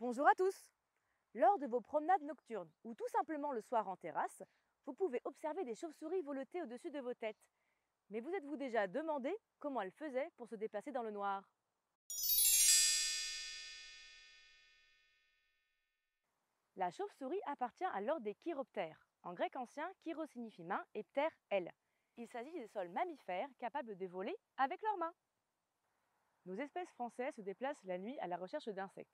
Bonjour à tous! Lors de vos promenades nocturnes ou tout simplement le soir en terrasse, vous pouvez observer des chauves-souris voleter au-dessus de vos têtes. Mais vous êtes-vous déjà demandé comment elles faisaient pour se déplacer dans le noir? La chauve-souris appartient à l'ordre des chiroptères. En grec ancien, chiro signifie main et ptère aile. Il s'agit des seuls mammifères capables de voler avec leurs mains. Nos espèces françaises se déplacent la nuit à la recherche d'insectes.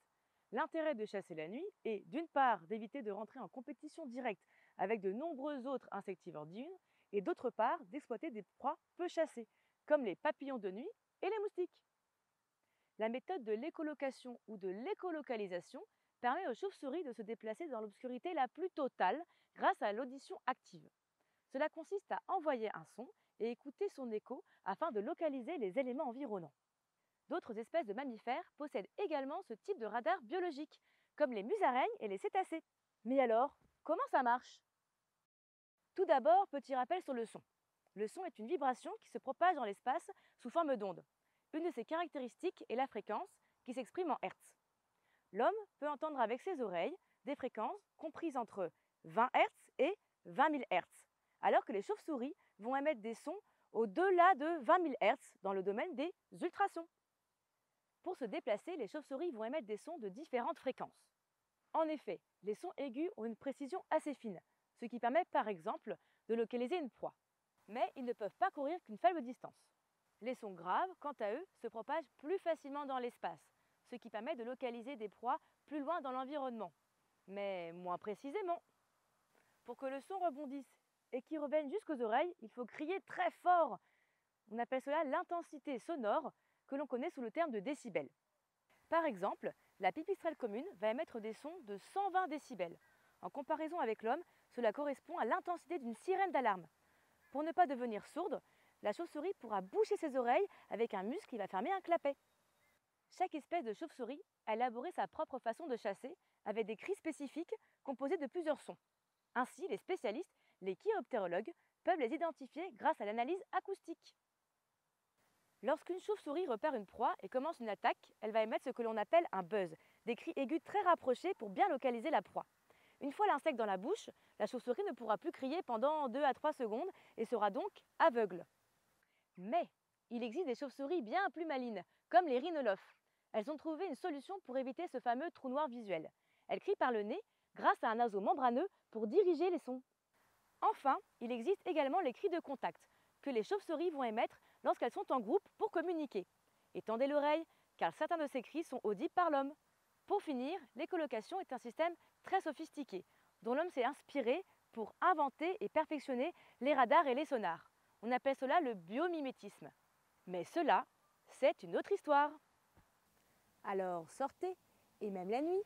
L'intérêt de chasser la nuit est, d'une part, d'éviter de rentrer en compétition directe avec de nombreux autres insectivores diurnes, et d'autre part, d'exploiter des proies peu chassées, comme les papillons de nuit et les moustiques. La méthode de l'écholocation ou de l'écholocalisation permet aux chauves-souris de se déplacer dans l'obscurité la plus totale grâce à l'audition active. Cela consiste à envoyer un son et écouter son écho afin de localiser les éléments environnants. D'autres espèces de mammifères possèdent également ce type de radar biologique, comme les musaraignes et les cétacés. Mais alors, comment ça marche? Tout d'abord, petit rappel sur le son. Le son est une vibration qui se propage dans l'espace sous forme d'onde. Une de ses caractéristiques est la fréquence, qui s'exprime en Hertz. L'homme peut entendre avec ses oreilles des fréquences comprises entre 20 Hz et 20 000 Hz, alors que les chauves-souris vont émettre des sons au-delà de 20 000 Hz dans le domaine des ultrasons. Pour se déplacer, les chauves-souris vont émettre des sons de différentes fréquences. En effet, les sons aigus ont une précision assez fine, ce qui permet par exemple de localiser une proie. Mais ils ne peuvent pas courir qu'une faible distance. Les sons graves, quant à eux, se propagent plus facilement dans l'espace, ce qui permet de localiser des proies plus loin dans l'environnement, mais moins précisément. Pour que le son rebondisse et qu'il revienne jusqu'aux oreilles, il faut crier très fort. On appelle cela l'intensité sonore, que l'on connaît sous le terme de décibels. Par exemple, la pipistrelle commune va émettre des sons de 120 décibels. En comparaison avec l'homme, cela correspond à l'intensité d'une sirène d'alarme. Pour ne pas devenir sourde, la chauve-souris pourra boucher ses oreilles avec un muscle qui va fermer un clapet. Chaque espèce de chauve-souris a élaboré sa propre façon de chasser avec des cris spécifiques composés de plusieurs sons. Ainsi, les spécialistes, les chiroptérologues, peuvent les identifier grâce à l'analyse acoustique. Lorsqu'une chauve-souris repère une proie et commence une attaque, elle va émettre ce que l'on appelle un buzz, des cris aigus très rapprochés pour bien localiser la proie. Une fois l'insecte dans la bouche, la chauve-souris ne pourra plus crier pendant 2 à 3 secondes et sera donc aveugle. Mais il existe des chauves-souris bien plus malines, comme les rhinolophes. Elles ont trouvé une solution pour éviter ce fameux trou noir visuel. Elles crient par le nez grâce à un naseau membraneux pour diriger les sons. Enfin, il existe également les cris de contact, que les chauves-souris vont émettre lorsqu'elles sont en groupe pour communiquer. Étendez l'oreille, car certains de ces cris sont audibles par l'homme. Pour finir, l'écholocation est un système très sophistiqué, dont l'homme s'est inspiré pour inventer et perfectionner les radars et les sonars. On appelle cela le biomimétisme. Mais cela, c'est une autre histoire. Alors sortez, et même la nuit,